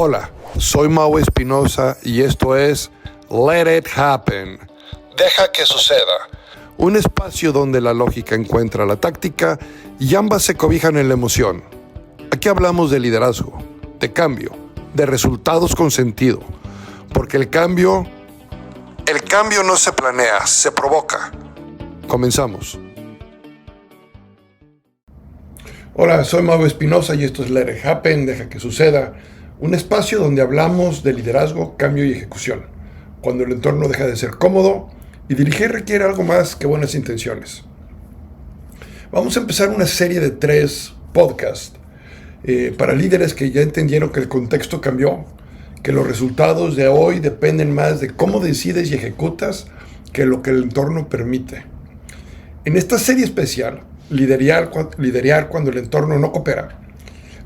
Hola, soy Mau Espinosa y esto es Let It Happen. Deja que suceda. Un espacio donde la lógica encuentra la táctica y ambas se cobijan en la emoción. Aquí hablamos de liderazgo, de cambio, de resultados con sentido. Porque el cambio no se planea, se provoca. Comenzamos. Hola, soy Mau Espinosa y esto es Let It Happen, deja que suceda. Un espacio donde hablamos de liderazgo, cambio y ejecución. Cuando el entorno deja de ser cómodo y dirigir requiere algo más que buenas intenciones. Vamos a empezar una serie de 3 podcasts para líderes que ya entendieron que el contexto cambió, que los resultados de hoy dependen más de cómo decides y ejecutas que lo que el entorno permite. En esta serie especial, liderar cuando el entorno no coopera,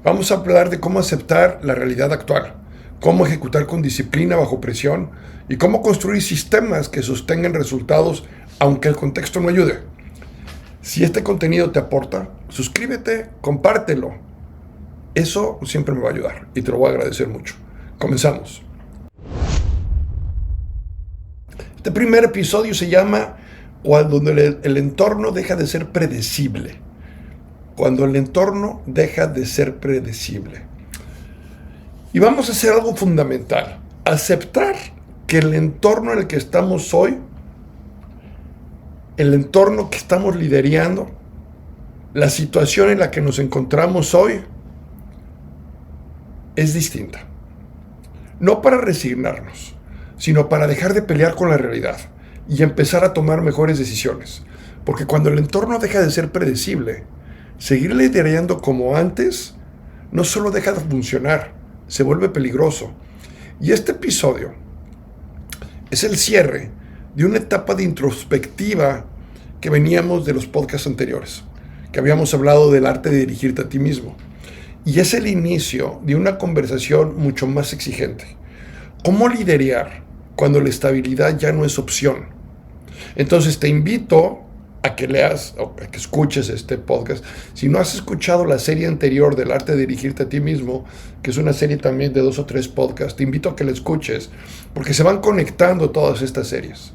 vamos a hablar de cómo aceptar la realidad actual, cómo ejecutar con disciplina bajo presión y cómo construir sistemas que sostengan resultados aunque el contexto no ayude. Si este contenido te aporta, suscríbete, compártelo. Eso siempre me va a ayudar y te lo voy a agradecer mucho. Comenzamos. Este primer episodio se llama Cuando el entorno deja de ser predecible. Cuando el entorno deja de ser predecible. Y vamos a hacer algo fundamental. Aceptar que el entorno en el que estamos hoy, el entorno que estamos liderando, la situación en la que nos encontramos hoy, es distinta. No para resignarnos, sino para dejar de pelear con la realidad y empezar a tomar mejores decisiones. Porque cuando el entorno deja de ser predecible, seguir liderando como antes no solo deja de funcionar, se vuelve peligroso. Y este episodio es el cierre de una etapa de introspectiva que veníamos de los podcasts anteriores, que habíamos hablado del arte de dirigirte a ti mismo. Y es el inicio de una conversación mucho más exigente. ¿Cómo liderar cuando la estabilidad ya no es opción? Entonces te invito a que leas o a que escuches este podcast. Si no has escuchado la serie anterior del arte de dirigirte a ti mismo, que es una serie también de 2 o 3 podcasts, te invito a que la escuches, porque se van conectando todas estas series.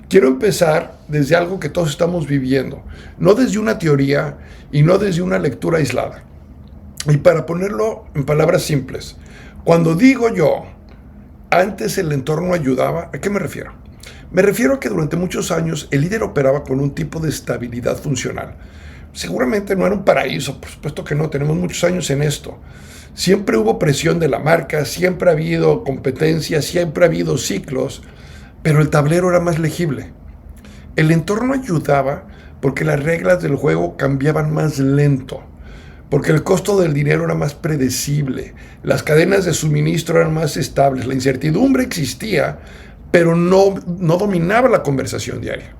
Quiero empezar desde algo que todos estamos viviendo, no desde una teoría y no desde una lectura aislada. Y para ponerlo en palabras simples, cuando digo yo, antes el entorno ayudaba, ¿a qué me refiero? Me refiero a que durante muchos años el líder operaba con un tipo de estabilidad funcional. Seguramente no era un paraíso, por supuesto que no, tenemos muchos años en esto. Siempre hubo presión de la marca, siempre ha habido competencia, siempre ha habido ciclos, pero el tablero era más legible. El entorno ayudaba porque las reglas del juego cambiaban más lento, porque el costo del dinero era más predecible, las cadenas de suministro eran más estables, la incertidumbre existía, pero no dominaba la conversación diaria.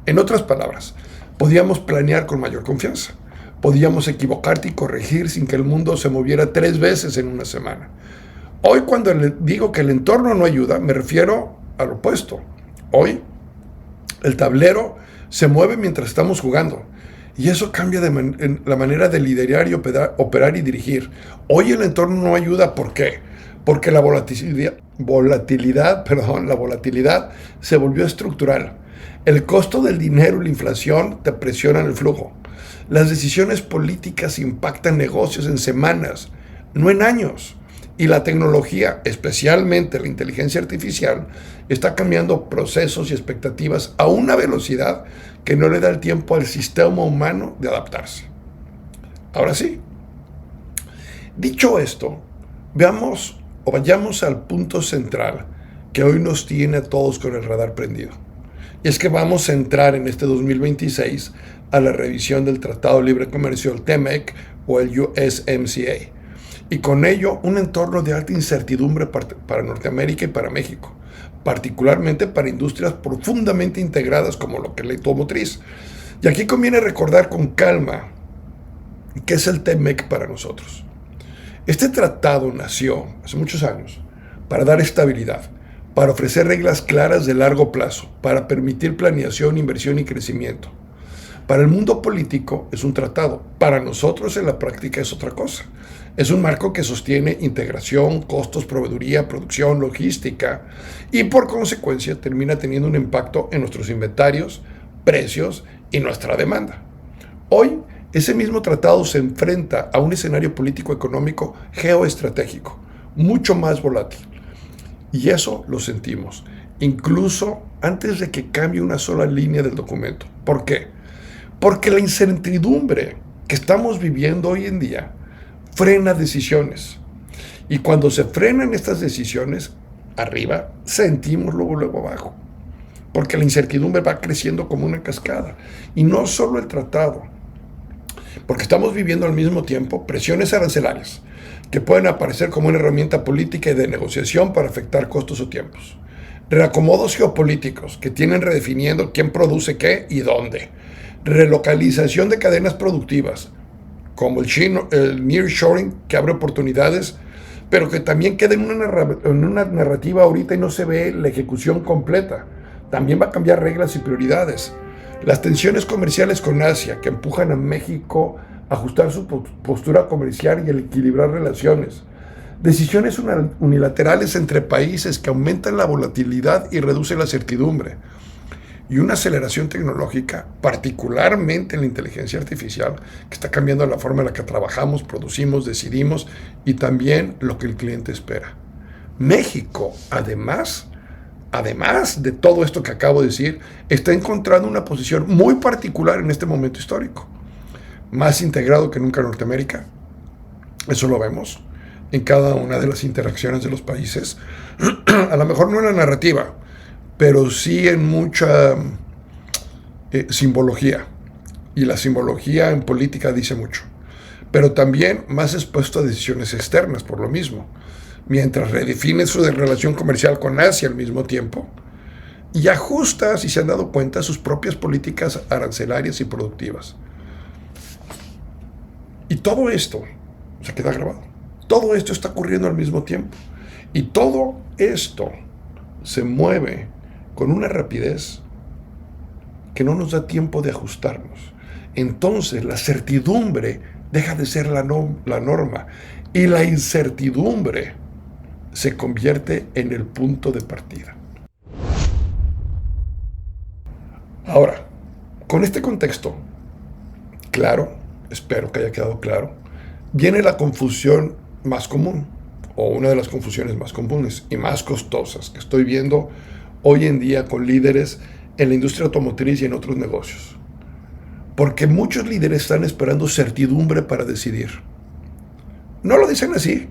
En otras palabras, podíamos planear con mayor confianza, podíamos equivocarte y corregir sin que el mundo se moviera 3 veces en una semana. Hoy, cuando digo que el entorno no ayuda, me refiero al opuesto. Hoy, el tablero se mueve mientras estamos jugando. Y eso cambia la manera de liderar y operar y dirigir. Hoy el entorno no ayuda, ¿por qué? Porque la volatilidad se volvió estructural. El costo del dinero y la inflación te presionan el flujo. Las decisiones políticas impactan negocios en semanas, no en años. Y la tecnología, especialmente la inteligencia artificial, está cambiando procesos y expectativas a una velocidad que no le da el tiempo al sistema humano de adaptarse. Ahora sí, dicho esto, vayamos al punto central que hoy nos tiene a todos con el radar prendido. Y es que vamos a entrar en este 2026 a la revisión del Tratado de Libre Comercio, el TEMEC o el USMCA. Y con ello un entorno de alta incertidumbre para Norteamérica y para México, particularmente para industrias profundamente integradas como lo que es la automotriz. Y aquí conviene recordar con calma qué es el TEMEC para nosotros. Este tratado nació hace muchos años para dar estabilidad, para ofrecer reglas claras de largo plazo, para permitir planeación, inversión y crecimiento. Para el mundo político es un tratado, para nosotros en la práctica es otra cosa. Es un marco que sostiene integración, costos, proveeduría, producción, logística y por consecuencia termina teniendo un impacto en nuestros inventarios, precios y nuestra demanda. Hoy, ese mismo tratado se enfrenta a un escenario político-económico geoestratégico, mucho más volátil. Y eso lo sentimos, incluso antes de que cambie una sola línea del documento. ¿Por qué? Porque la incertidumbre que estamos viviendo hoy en día frena decisiones. Y cuando se frenan estas decisiones, arriba, sentimos luego abajo. Porque la incertidumbre va creciendo como una cascada. Y no solo el tratado. Porque estamos viviendo al mismo tiempo presiones arancelarias que pueden aparecer como una herramienta política y de negociación para afectar costos o tiempos. Reacomodos geopolíticos que tienen redefiniendo quién produce qué y dónde. Relocalización de cadenas productivas, como el nearshoring, que abre oportunidades, pero que también queda en una narrativa ahorita y no se ve la ejecución completa. También va a cambiar reglas y prioridades. Las tensiones comerciales con Asia, que empujan a México a ajustar su postura comercial y a equilibrar relaciones. Decisiones unilaterales entre países que aumentan la volatilidad y reducen la certidumbre. Y una aceleración tecnológica, particularmente en la inteligencia artificial, que está cambiando la forma en la que trabajamos, producimos, decidimos y también lo que el cliente espera. México, además de todo esto que acabo de decir, está encontrando una posición muy particular en este momento histórico. Más integrado que nunca en Norteamérica. Eso lo vemos en cada una de las interacciones de los países. A lo mejor no en la narrativa, pero sí en mucha simbología. Y la simbología en política dice mucho. Pero también más expuesto a decisiones externas por lo mismo. Mientras redefine su relación comercial con Asia al mismo tiempo y ajusta, si se han dado cuenta, sus propias políticas arancelarias y productivas. Y todo esto se queda grabado. Todo esto está ocurriendo al mismo tiempo. Y todo esto se mueve con una rapidez que no nos da tiempo de ajustarnos. Entonces la certidumbre deja de ser la norma y la incertidumbre se convierte en el punto de partida. Ahora, con este contexto claro, espero que haya quedado claro, viene la confusión más común, o una de las confusiones más comunes y más costosas que estoy viendo hoy en día con líderes en la industria automotriz y en otros negocios. Porque muchos líderes están esperando certidumbre para decidir. No lo dicen así,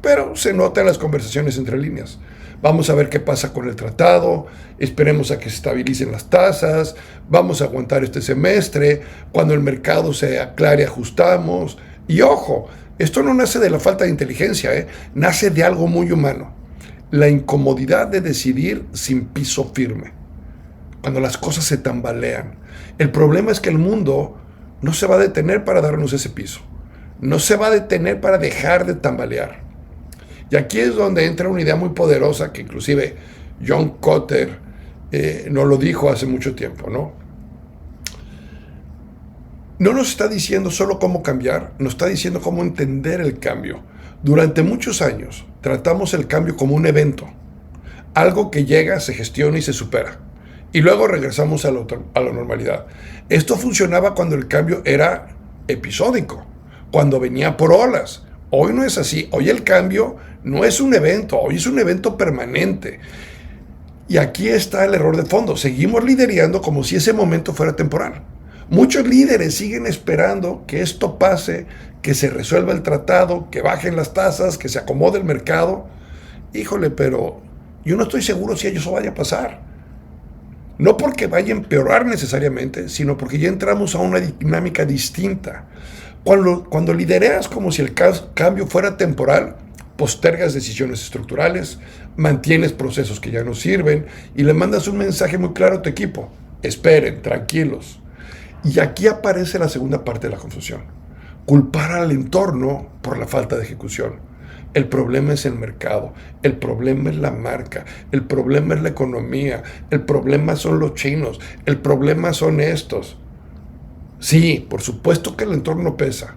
pero se nota en las conversaciones entre líneas. Vamos a ver qué pasa con el tratado, esperemos a que se estabilicen las tasas, vamos a aguantar este semestre, cuando el mercado se aclare ajustamos. Y ojo, esto no nace de la falta de inteligencia, nace de algo muy humano. La incomodidad de decidir sin piso firme, cuando las cosas se tambalean. El problema es que el mundo no se va a detener para darnos ese piso, no se va a detener para dejar de tambalear. Y aquí es donde entra una idea muy poderosa que inclusive John Kotter nos lo dijo hace mucho tiempo, ¿no? No nos está diciendo solo cómo cambiar, nos está diciendo cómo entender el cambio. Durante muchos años tratamos el cambio como un evento, algo que llega, se gestiona y se supera. Y luego regresamos a la normalidad. Esto funcionaba cuando el cambio era episódico, cuando venía por olas. Hoy no es así. Hoy el cambio no es un evento, hoy es un evento permanente. Y aquí está el error de fondo. Seguimos liderando como si ese momento fuera temporal. Muchos líderes siguen esperando que esto pase, que se resuelva el tratado, que bajen las tasas, que se acomode el mercado. Híjole, pero yo no estoy seguro si eso vaya a pasar. No porque vaya a empeorar necesariamente, sino porque ya entramos a una dinámica distinta. Cuando lidereas como si el cambio fuera temporal, postergas decisiones estructurales, mantienes procesos que ya no sirven y le mandas un mensaje muy claro a tu equipo. Esperen, tranquilos. Y aquí aparece la segunda parte de la confusión. Culpar al entorno por la falta de ejecución. El problema es el mercado, el problema es la marca, el problema es la economía, el problema son los chinos, el problema son estos. Sí, por supuesto que el entorno pesa,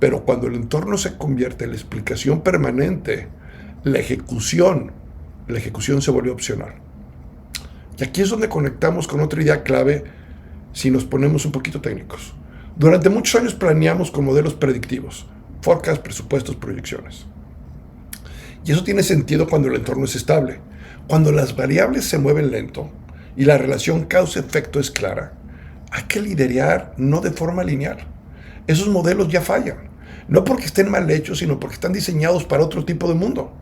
pero cuando el entorno se convierte en la explicación permanente, la ejecución, la ejecución se vuelve opcional. Y aquí es donde conectamos con otra idea clave si nos ponemos un poquito técnicos. Durante muchos años planeamos con modelos predictivos, forecast, presupuestos, proyecciones. Y eso tiene sentido cuando el entorno es estable. Cuando las variables se mueven lento y la relación causa-efecto es clara, hay que liderar no de forma lineal. Esos modelos ya fallan. No porque estén mal hechos, sino porque están diseñados para otro tipo de mundo.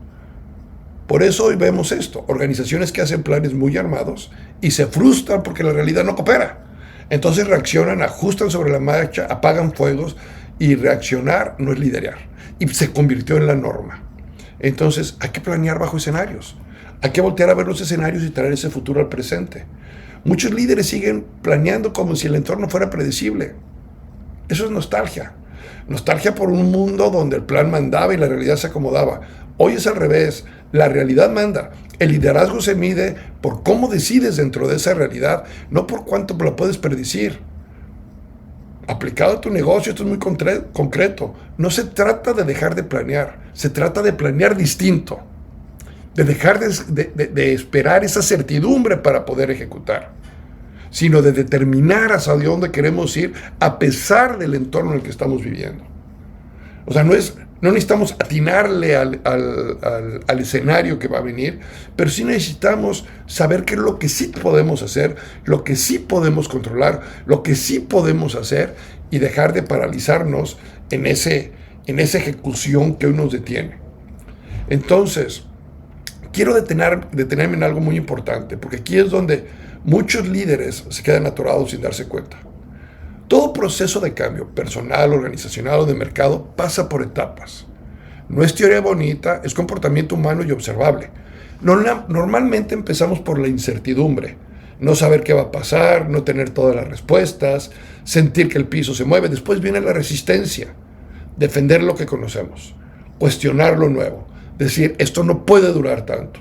Por eso hoy vemos esto, organizaciones que hacen planes muy armados y se frustran porque la realidad no coopera. Entonces reaccionan, ajustan sobre la marcha, apagan fuegos y reaccionar no es liderar. Y se convirtió en la norma. Entonces hay que planear bajo escenarios. Hay que voltear a ver los escenarios y traer ese futuro al presente. Muchos líderes siguen planeando como si el entorno fuera predecible. Eso es nostalgia. Nostalgia por un mundo donde el plan mandaba y la realidad se acomodaba. Hoy es al revés. La realidad manda. El liderazgo se mide por cómo decides dentro de esa realidad, no por cuánto la puedes predecir. Aplicado a tu negocio, esto es muy concreto. No se trata de dejar de planear, se trata de planear distinto, de dejar de esperar esa certidumbre para poder ejecutar, sino de determinar hacia dónde queremos ir a pesar del entorno en el que estamos viviendo. O sea, no necesitamos atinarle al escenario que va a venir, pero sí necesitamos saber qué es lo que sí podemos hacer, lo que sí podemos controlar, lo que sí podemos hacer y dejar de paralizarnos en esa ejecución que hoy nos detiene. Entonces, quiero detenerme en algo muy importante, porque aquí es donde muchos líderes se quedan atorados sin darse cuenta. Todo proceso de cambio, personal, organizacional o de mercado, pasa por etapas. No es teoría bonita, es comportamiento humano y observable. Normalmente empezamos por la incertidumbre, no saber qué va a pasar, no tener todas las respuestas, sentir que el piso se mueve. Después viene la resistencia, defender lo que conocemos, cuestionar lo nuevo, decir esto no puede durar tanto.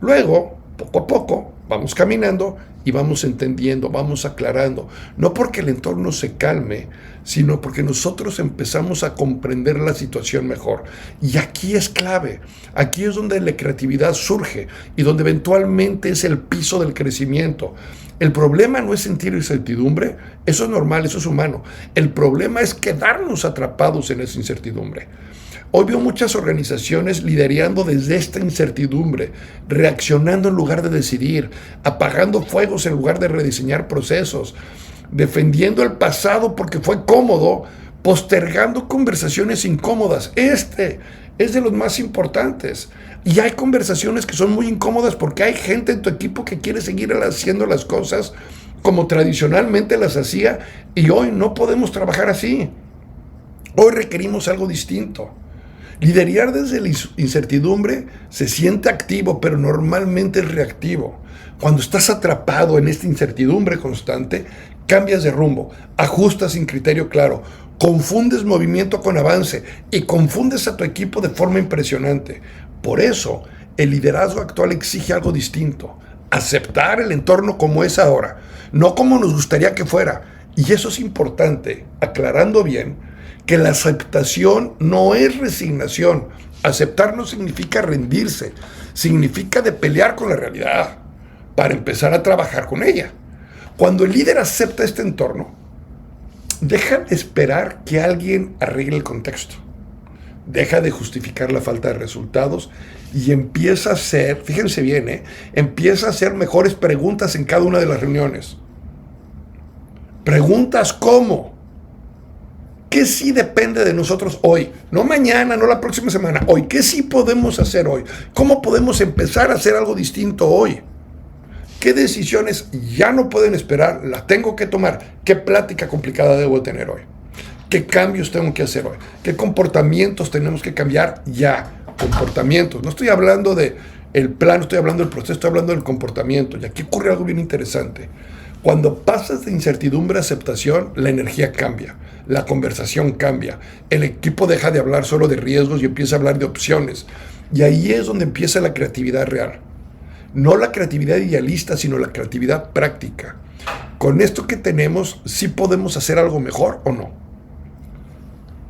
Luego, poco a poco, vamos caminando y vamos entendiendo, vamos aclarando, no porque el entorno se calme, sino porque nosotros empezamos a comprender la situación mejor. Y aquí es clave, aquí es donde la creatividad surge y donde eventualmente es el piso del crecimiento. El problema no es sentir incertidumbre, eso es normal, eso es humano. El problema es quedarnos atrapados en esa incertidumbre. Hoy veo muchas organizaciones liderando desde esta incertidumbre, reaccionando en lugar de decidir, apagando fuegos en lugar de rediseñar procesos, defendiendo el pasado porque fue cómodo, postergando conversaciones incómodas. Este es de los más importantes. Y hay conversaciones que son muy incómodas porque hay gente en tu equipo que quiere seguir haciendo las cosas como tradicionalmente las hacía y hoy no podemos trabajar así. Hoy requerimos algo distinto. Liderar desde la incertidumbre se siente activo, pero normalmente es reactivo. Cuando estás atrapado en esta incertidumbre constante, cambias de rumbo, ajustas sin criterio claro, confundes movimiento con avance y confundes a tu equipo de forma impresionante. Por eso, el liderazgo actual exige algo distinto, aceptar el entorno como es ahora, no como nos gustaría que fuera. Y eso es importante, aclarando bien que la aceptación no es resignación. Aceptar no significa rendirse, significa de pelear con la realidad para empezar a trabajar con ella. Cuando el líder acepta este entorno, deja de esperar que alguien arregle el contexto, deja de justificar la falta de resultados y empieza a hacer, fíjense bien, empieza a hacer mejores preguntas en cada una de las reuniones. Preguntas como: ¿qué sí depende de nosotros hoy? No mañana, no la próxima semana, hoy. ¿Qué sí podemos hacer hoy? ¿Cómo podemos empezar a hacer algo distinto hoy? ¿Qué decisiones ya no pueden esperar? Las tengo que tomar. ¿Qué plática complicada debo tener hoy? ¿Qué cambios tengo que hacer hoy? ¿Qué comportamientos tenemos que cambiar ya? Comportamientos. No estoy hablando del plan, no estoy hablando del proceso, estoy hablando del comportamiento. Y aquí ocurre algo bien interesante. Cuando pasas de incertidumbre a aceptación, la energía cambia, la conversación cambia, el equipo deja de hablar solo de riesgos y empieza a hablar de opciones. Y ahí es donde empieza la creatividad real. No la creatividad idealista, sino la creatividad práctica. con esto que tenemos, ¿sí podemos hacer algo mejor o no?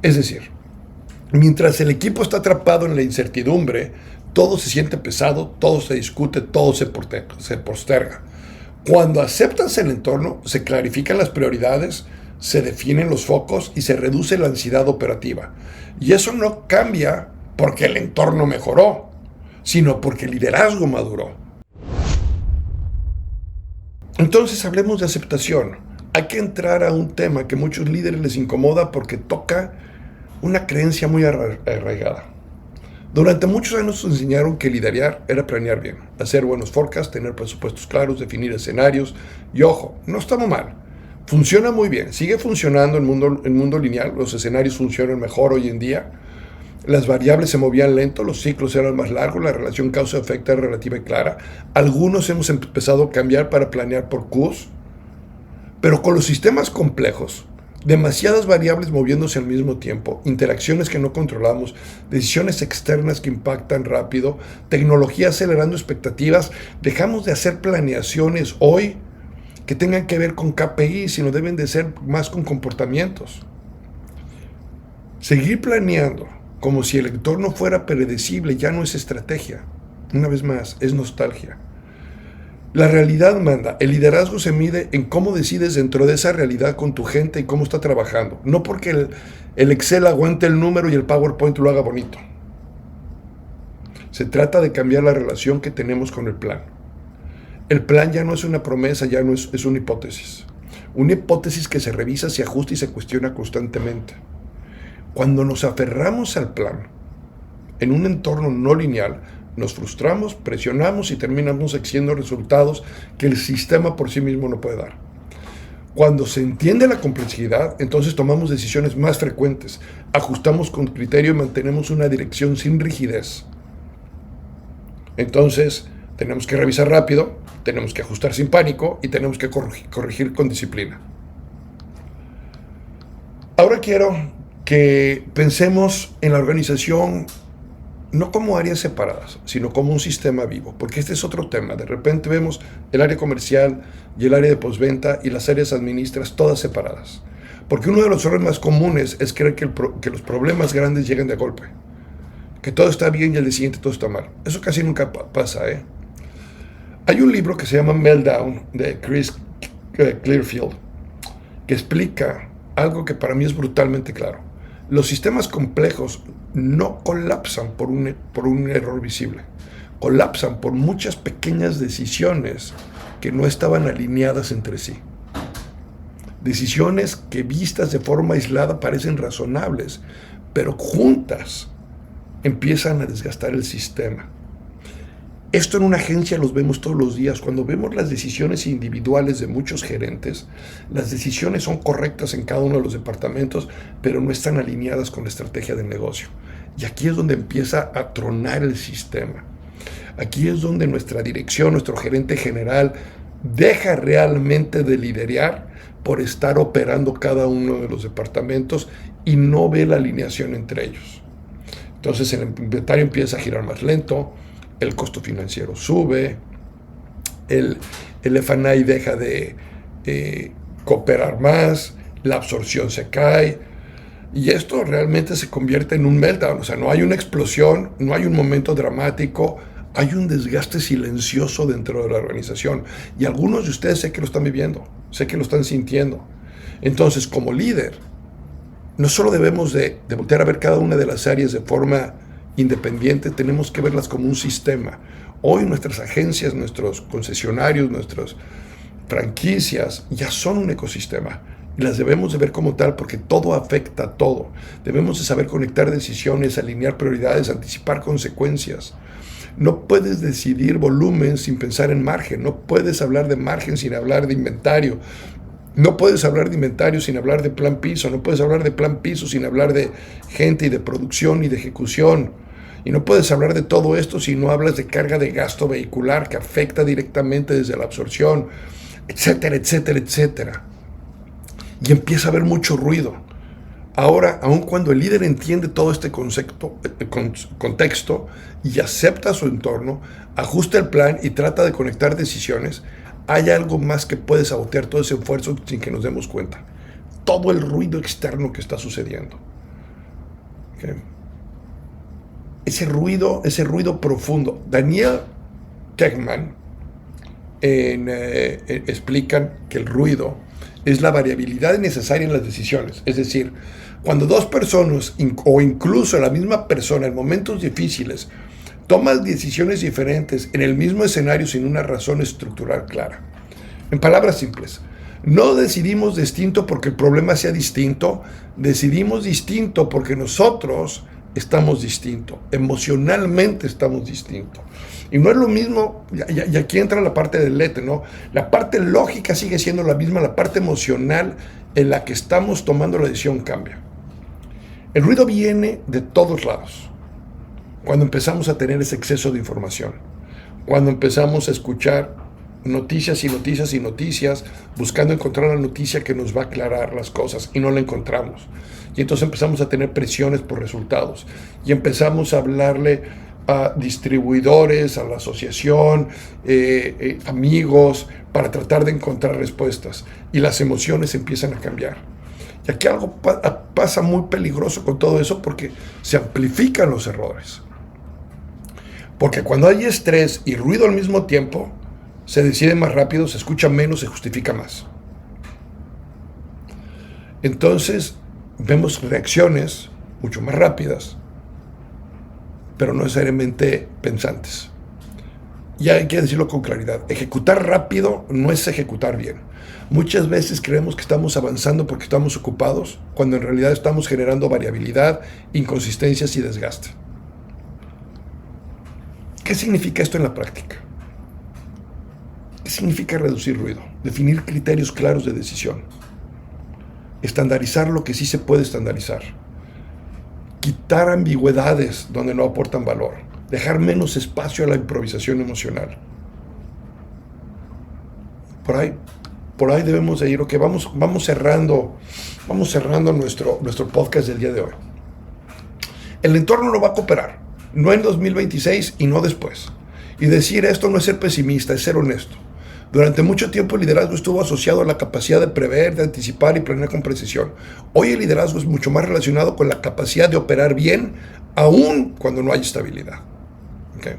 Es decir, mientras el equipo está atrapado en la incertidumbre, todo se siente pesado, todo se discute, todo se posterga. Cuando aceptas el entorno, se clarifican las prioridades, se definen los focos y se reduce la ansiedad operativa. Y eso no cambia porque el entorno mejoró, sino porque el liderazgo maduró. Entonces hablemos de aceptación. Hay que entrar a un tema que a muchos líderes les incomoda porque toca una creencia muy arraigada. Durante muchos años nos enseñaron que liderar era planear bien, hacer buenos forecasts, tener presupuestos claros, definir escenarios. Y ojo, no estamos mal. Funciona muy bien, sigue funcionando el mundo lineal, los escenarios funcionan mejor hoy en día, las variables se movían lento, los ciclos eran más largos, la relación causa-efecto era relativa y clara. Algunos hemos empezado a cambiar para planear por Qs, pero con los sistemas complejos, demasiadas variables moviéndose al mismo tiempo, interacciones que no controlamos, decisiones externas que impactan rápido, tecnología acelerando expectativas, dejamos de hacer planeaciones hoy que tengan que ver con KPI, sino deben de ser más con comportamientos. Seguir planeando como si el entorno fuera predecible ya no es estrategia. Una vez más, es nostalgia. La realidad manda. El liderazgo se mide en cómo decides dentro de esa realidad con tu gente y cómo está trabajando. No porque el Excel aguante el número y el PowerPoint lo haga bonito. Se trata de cambiar la relación que tenemos con el plan. El plan ya no es una promesa, ya no es una hipótesis. Una hipótesis que se revisa, se ajusta y se cuestiona constantemente. Cuando nos aferramos al plan, en un entorno no lineal, nos frustramos, presionamos y terminamos exigiendo resultados que el sistema por sí mismo no puede dar. Cuando se entiende la complejidad, entonces tomamos decisiones más frecuentes, ajustamos con criterio y mantenemos una dirección sin rigidez. Entonces, tenemos que revisar rápido, tenemos que ajustar sin pánico y tenemos que corregir con disciplina. Ahora quiero que pensemos en la organización no como áreas separadas, sino como un sistema vivo, porque este es otro tema. De repente vemos el área comercial y el área de postventa y las áreas administrativas todas separadas. Porque uno de los errores más comunes es creer que los problemas grandes llegan de golpe, que todo está bien y al día siguiente todo está mal. Eso casi nunca pasa, ¿eh? Hay un libro que se llama Meltdown de Chris Clearfield que explica algo que para mí es brutalmente claro. Los sistemas complejos no colapsan por un error visible. Colapsan por muchas pequeñas decisiones que no estaban alineadas entre sí. Decisiones que vistas de forma aislada parecen razonables, pero juntas empiezan a desgastar el sistema. Esto en una agencia los vemos todos los días. Cuando vemos las decisiones individuales de muchos gerentes, las decisiones son correctas en cada uno de los departamentos, pero no están alineadas con la estrategia del negocio. Y aquí es donde empieza a tronar el sistema. Aquí es donde nuestra dirección, nuestro gerente general, deja realmente de liderar por estar operando cada uno de los departamentos y no ve la alineación entre ellos. Entonces el inventario empieza a girar más lento, el costo financiero sube, el F&I deja de cooperar más, la absorción se cae, y esto realmente se convierte en un meltdown. O sea, no hay una explosión, no hay un momento dramático, hay un desgaste silencioso dentro de la organización, y algunos de ustedes sé que lo están viviendo, sé que lo están sintiendo. Entonces, como líder, no solo debemos de voltear a ver cada una de las áreas de forma independiente, tenemos que verlas como un sistema. Hoy nuestras agencias, nuestros concesionarios, nuestras franquicias ya son un ecosistema y las debemos de ver como tal porque todo afecta a todo. Debemos de saber conectar decisiones, alinear prioridades, anticipar consecuencias. No puedes decidir volumen sin pensar en margen, no puedes hablar de margen sin hablar de inventario. No puedes hablar de inventario sin hablar de plan piso, no puedes hablar de plan piso sin hablar de gente y de producción y de ejecución. Y no puedes hablar de todo esto si no hablas de carga de gasto vehicular que afecta directamente desde la absorción, etcétera, etcétera, etcétera. Y empieza a haber mucho ruido. Ahora, aun cuando el líder entiende todo este contexto y acepta su entorno, ajusta el plan y trata de conectar decisiones, hay algo más que puede sabotear todo ese esfuerzo sin que nos demos cuenta. Todo el ruido externo que está sucediendo. ¿Okay? Ese ruido profundo. Daniel Kahneman explican que el ruido es la variabilidad necesaria en las decisiones. Es decir, cuando dos personas o incluso la misma persona en momentos difíciles toman decisiones diferentes en el mismo escenario sin una razón estructural clara. En palabras simples, no decidimos distinto porque el problema sea distinto, decidimos distinto porque nosotros estamos distintos, emocionalmente estamos distintos. Y no es lo mismo, y aquí entra la parte del lete, ¿no? La parte lógica sigue siendo la misma, la parte emocional en la que estamos tomando la decisión cambia. El ruido viene de todos lados. Cuando empezamos a tener ese exceso de información, cuando empezamos a escuchar noticias y noticias y noticias, buscando encontrar la noticia que nos va a aclarar las cosas y no la encontramos. Y entonces empezamos a tener presiones por resultados y empezamos a hablarle a distribuidores, a la asociación, amigos, para tratar de encontrar respuestas. Y las emociones empiezan a cambiar. Y aquí algo pasa muy peligroso con todo eso porque se amplifican los errores. Porque cuando hay estrés y ruido al mismo tiempo, se decide más rápido, se escucha menos, se justifica más. Entonces, vemos reacciones mucho más rápidas, pero no necesariamente pensantes. Y hay que decirlo con claridad. Ejecutar rápido no es ejecutar bien. Muchas veces creemos que estamos avanzando porque estamos ocupados, cuando en realidad estamos generando variabilidad, inconsistencias y desgaste. ¿Qué significa esto en la práctica? ¿Qué significa reducir ruido? Definir criterios claros de decisión. Estandarizar lo que sí se puede estandarizar. Quitar ambigüedades donde no aportan valor. Dejar menos espacio a la improvisación emocional. Por ahí debemos de ir. Ok, vamos cerrando nuestro podcast del día de hoy. El entorno no va a cooperar. No en 2026 y no después. Y decir esto no es ser pesimista, es ser honesto. Durante mucho tiempo el liderazgo estuvo asociado a la capacidad de prever, de anticipar y planear con precisión. Hoy el liderazgo es mucho más relacionado con la capacidad de operar bien, aun cuando no hay estabilidad. ¿Okay?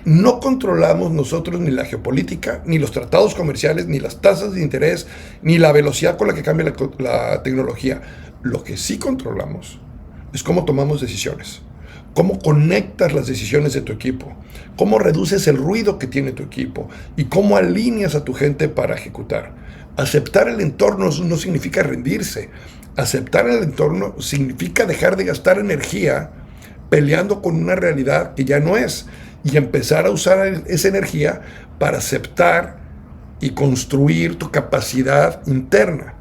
No controlamos nosotros ni la geopolítica, ni los tratados comerciales, ni las tasas de interés, ni la velocidad con la que cambia la tecnología. Lo que sí controlamos es cómo tomamos decisiones. Cómo conectas las decisiones de tu equipo, cómo reduces el ruido que tiene tu equipo y cómo alineas a tu gente para ejecutar. Aceptar el entorno no significa rendirse. Aceptar el entorno significa dejar de gastar energía peleando con una realidad que ya no es y empezar a usar esa energía para aceptar y construir tu capacidad interna.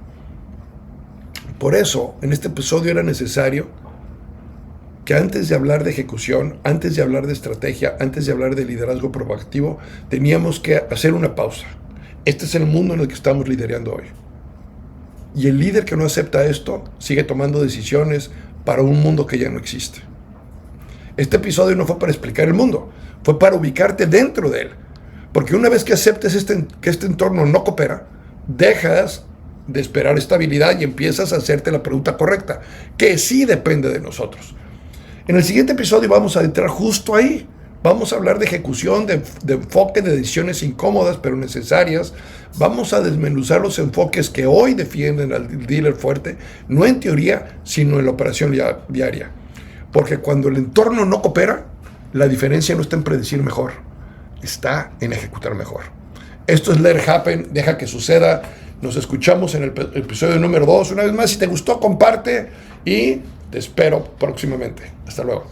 Por eso, en este episodio era necesario que antes de hablar de ejecución, antes de hablar de estrategia, antes de hablar de liderazgo proactivo, teníamos que hacer una pausa. Este es el mundo en el que estamos liderando hoy. Y el líder que no acepta esto sigue tomando decisiones para un mundo que ya no existe. Este episodio no fue para explicar el mundo, fue para ubicarte dentro de él. Porque una vez que aceptes que este entorno no coopera, dejas de esperar estabilidad y empiezas a hacerte la pregunta correcta, que sí depende de nosotros. En el siguiente episodio vamos a entrar justo ahí. Vamos a hablar de ejecución, de enfoque, de decisiones incómodas pero necesarias. Vamos a desmenuzar los enfoques que hoy defienden al dealer fuerte, no en teoría, sino en la operación diaria. Porque cuando el entorno no coopera, la diferencia no está en predecir mejor, está en ejecutar mejor. Esto es Let It Happen, deja que suceda. Nos escuchamos en el episodio número 2. Una vez más, si te gustó, comparte y te espero próximamente. Hasta luego.